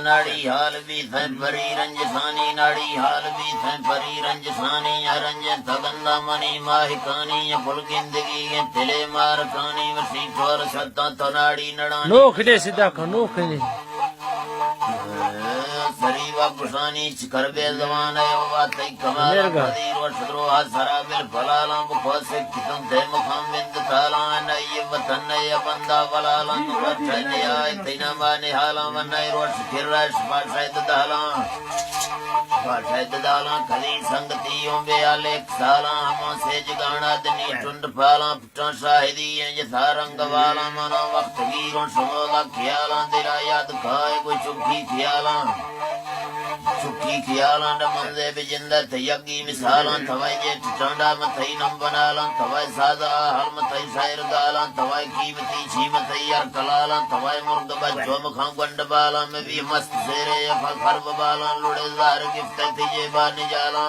नाड़ी हाल भी थे परी रंजसानी नाड़ी हाल भी थे परी रंजसानी रंज तगंदा मनी माहिकानी पुलकिंदगी तिले मार कानी वसी ठोर सत्ता तो नाड़ी नड़ानी नोख दे सीधा को नोख दे सरीवा पुशानी करबे जवान है बात कमाल कदीर व शत्रो सरा बिल फलाला बुखसे कितम दे मखाम बिंद ताला नय वतन नय बंदा वलाला वठनिया तिना माने हाला वनय रोश किरश पाशद दाला पाशद दाला कली संगति ओबे आलेख साला हम से जगाना दनी टुंड फाला पुटा शाहिदी ये सारंग वाला मनो वक्त वीरों समोला ख्याला दिला याद खाए कोई चुकी ख्याला चुकी ख्याला मंदे बिजिंदा तयगी मिसाला तवाई जे टांडा मथई नम बनाला तवाई सादा हल मथई शायर गाला तवाई कीमती छीमती यार कलाला तवाई मुर्ग बच्चो मखां गंड बाला में भी मस्त सेरे फल फरब बाला लुड़े जार गिफ्ट तिजे बान जाला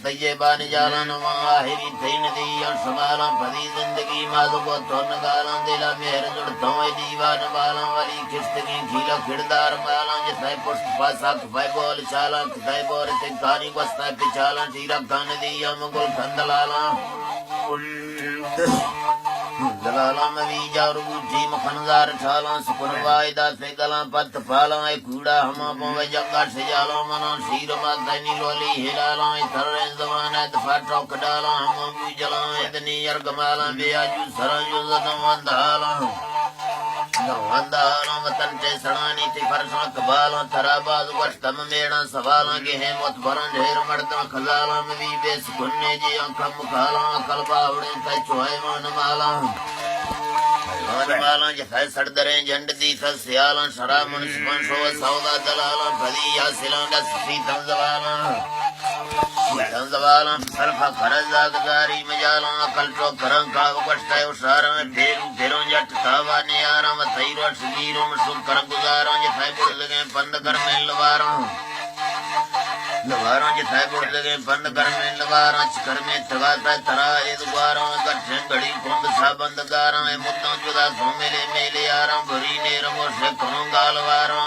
तये बान जाला नमा आहिरी थईन दी संभाला भरी जिंदगी माधो को तोन गाला दिला मेहर जुड़ तोय दीवान बाला वाली किस्तगी खीला खिड़दार बाला जिताय पुष्ट पासा भाई बोल चाला किताय बोर ते गानी वस्ता पिचाला जीरा गान दी हम गुल खंदलाला दलाला मवी जारू जी मखनदार छाला सुकुन वायदा से गला पत फाला कूड़ा हम पवे जंगा से जाला मना शीर मादनी लोली हिलाला थरे जमाना दफा टोक डाला हम भी जला इतनी यरगमाला बेआजू सरजू नवंदाला नवंदाला वतन ते सणानी ते फरसा कबाला तराबाज वस्तम मेणा सवाला के है मत भरन ढेर मर्दा खजाला मवी बेस कुन्ने जी अंकम खाला कलबावड़े ते चोय मन माला माला जफै सड़दरे झंड दी सियाला शरा मनुष्य पंशो सौदा दलाला भलिया सिलांडा सीतम जवाला संजवाला सल्फा खरजा गजारी मजाला कल्टो करं का वस्ताय उसारा फेरू फेरों जट तावा नियारा मथईरो सगीरो मसु कर गुजारा जफै बुड़ लगे बंद कर में लवारा लवारा जफै बुड़ लगे बंद कर में लवारा चकर में तवा तरा ए दुबारा गठे घड़ी कुंड सा बंद गारा ए मुद्दा जुदा सो मेले मेले यारा भरी ने रमो से करो गालवारा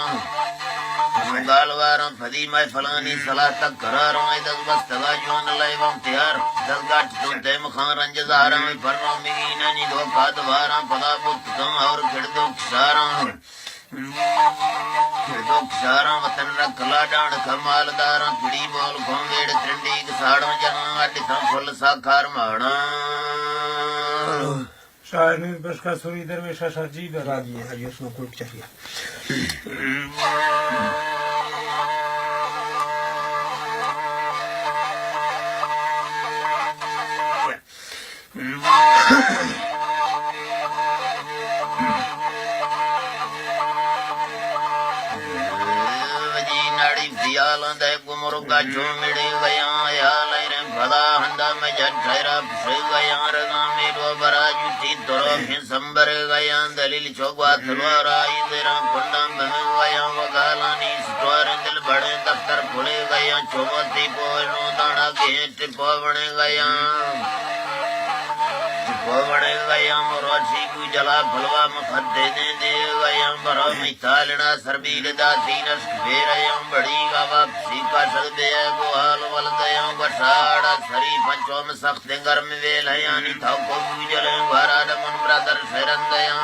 गालवारा फदी मैं फलानी सलाह तक करारा है दस बस तगा जोन लाइवम तैयार दस गाट तो दे मखान रंज जारा में फरनो मिगी ननी दो का दवारा पदा बुत कम और खिड़ दो सारा वतन रा कला डाण कमालदारा पिड़ी बोल घोंगेड़ त्रिंडी साड़ो जना अड्डी थम फुल साकार माणा शायर ने बस का सूरी दरवेश जी दरा दिए आज उसको कोई चाहिए मुर्गा जो मिड़े गया या लैरे भला हंदा में झठरा से गया रगा मेरो बराजू ती तोरो में संबर गया दलील चौबा तलवारा इधरा कुंडा में गया वगालानी स्टोर दिल बड़े दफ्तर खुले गया चौबती पोरो दाना गेट पोवणे गया पोवणे गया मोरोशी को जला भलवा मखदे दे गया बरो मितालना सरबील दाती नस फेरया बड़ी गावा सीका सदे गोहाल वल दया बसाड़ा सरी पंचो में सख्त गर्म वेल यानी था को जले वारा मन ब्रदर सरंदया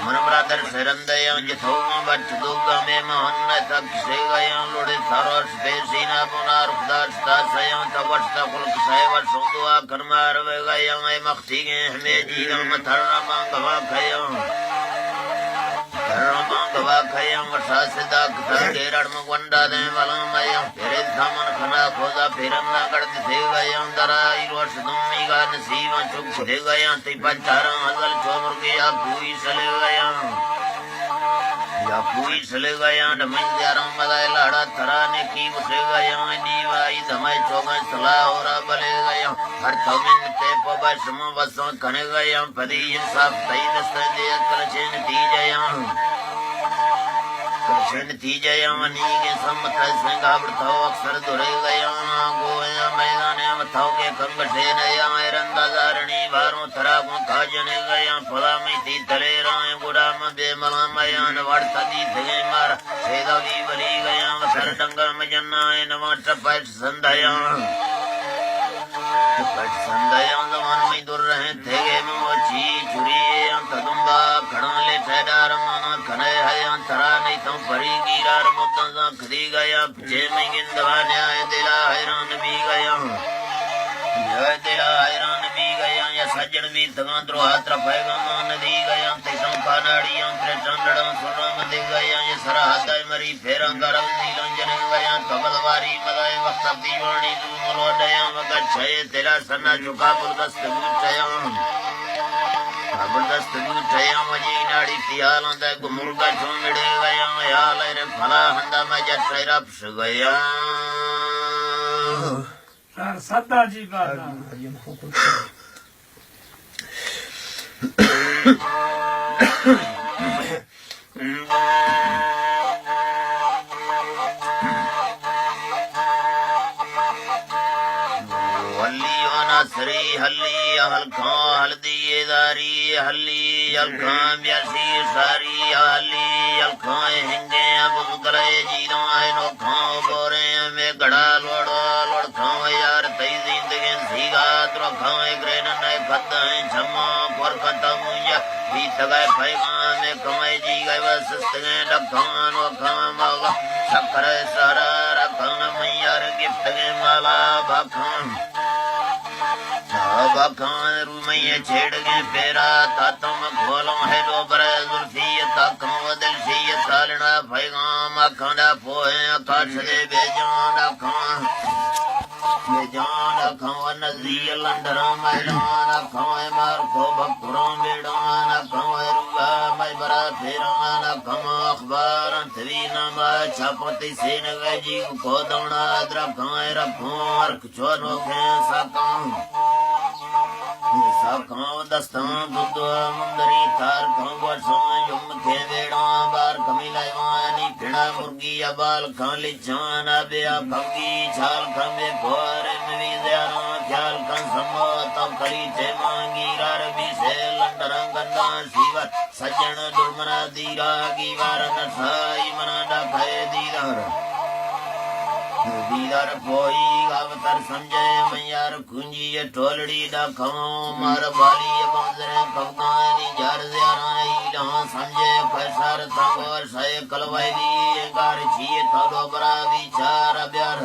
मन ब्रदर सरंदया जथो बच दोगा में मोहन तक से गया लोड़े सारोस बेसीना पुनार खुदार ता सया तवस्ता कुल सेव सुंदवा करमार वे गया मैं मख्ती के हमें जीगा मथरा मांगवा खया गवा खया वर्षा से दाग केरड़ में वंडा दे वाला मैं तेरे धामन खना खोदा फिरना करते थे गया दराई रोश दुम्मी का नसीबा चुप दे गया ते पंचारा हजल चोमर के या पूरी चले गया डमन जारा मदाय लाड़ा थराने की उसे गया दीवाई धमाई चौगा सला और बले गया हर थमिन ते पबा सम वसों कने गया पदी इंसाफ तई दस्ते दे कलचेन दी जया कलचेन दी जया मनी के सम्मत संगा बड़थो अक्सर दुरे गया गोया मैदाने मथो के कंग से नया रंगा दारणी बारों थरा को काजने गया फला में ती तले राय गुड़ा बेमला मयान वड़तदी थे मार सेदवी बली गया सर डंगर मजन्ना नवा टपट संदया टपट संदया जमान में दूर रहे थे मोची चुरी अंत दुंबा खड़ा ले ठहर माना खने है अंतरा नहीं तो परी गिरार मुद्दा खरी गया जे में गिंदवा न्याय दिला हैरान भी गया न्याय दिला हैरान भी गया या सज्जन भी तगा द्रोह तरफेगा मान दी गया तेसम कानाड़ियां त्रे चंडड़ा सुरम दे गया ये सरहद मरी फेरा गरम नीलंजन गया कबलवारी मदाए वक्त दीवानी तू मलोडया मगर छे तेरा सन्ना चुका बुलदस्त बूटया बुलदस्त बूटया मजी नाड़ी तियाला दे गुमुर्गा झुमड़े गया याल रे फला हंदा में जटरा फस गया सदा जी बात सरी हल्ली हल्का हल्दी दारी हल्ली हल्का ब्यासी सारी हल्ली हल्का हिंगे बुगले जीरा है नो खाओ बोरे में गड़ा लोड़ो लोड़ खाओ यार तई जिंदगी सीगा तो खाओ ग्रेन नहीं खत्ता है छमा पर खत्ता मुझे बीत गए पैगा में कमाई जी गए बस सस्ते डखान वो खाओ मगा शक्कर सारा रखान मैयार गिफ्ट के माला भाखान बाखान रूमैया छेड़ गए पेरा तातम खोलो है लो बरे जुल्फी ताकम दिल सी सालना पैगाम अखाना पोहे आकाश दे बेजान अखान नजी लंडरा मैदान अखाए मार को भकुरा बेड़ान अखाए रुआ मैं बरा फेरान अखम अखबार थवीना मा छापती सेन गजी को दौड़ा द्रखाए रखो अर्क छोनो के सकाम साकाव दस्तां दुद्ध मुंदरी तार खांगवर समायुम के बेड़ा बार कमिलाई वानी पिड़ा मुर्गी अबाल खाली जान अबे भंगी छाल खंबे भोरे में विजयाना ख्याल कं समो तब करी चे मांगी रबी से लंडरा गंदा सीवर सज्जन दुर्मना दीरा की वार नसाई मना डखे दीदार दीदार पोई गावतर समझे मैयार कुंजी टोलड़ी डखो मार बाली बांदरे कवगानी जार ज़राई लहां समझे फैसार तंगोर सय कलवाई दी गार छिए थोड़ो बरा विचार ब्यार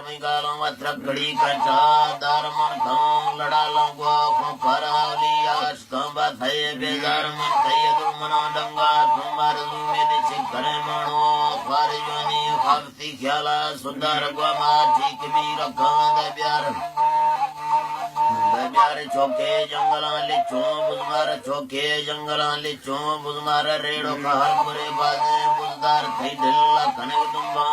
में गालों अत्रकड़ी कटा दार मन खां लड़ा लंगवा को फरावली आश कंबा थे बेजार मन थे दुर्मना डंगा तुम्हार मेरे चिकने मानो फारिजनी खावती ख्याला सुंदर गुमा ठीक भी रखा दे प्यार चौके जंगला ले चो बुजमार चौके जंगला ले चो बुजमार रेड़ो कहर बुरे बाजे बुजदार थई दिल्ला कने तुम्बा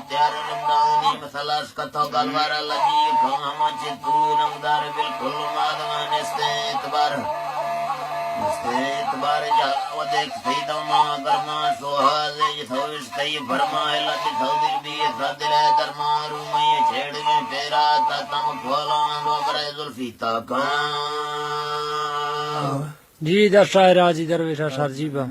त्यार रंदानी मसलास कथो गलवारा लगी खामा चितू रंगदार बिल्कुल मादवाने से इतबार जाओ देख थई दमा गरमा सोहाज ये थोइस थई फरमाए लति थौदिर भी सदिले दरमारू मैं छेड़ के फेरा तम खोला लो बरे जुल्फी ताका जी दशा राजी दरवेशा सरजीबा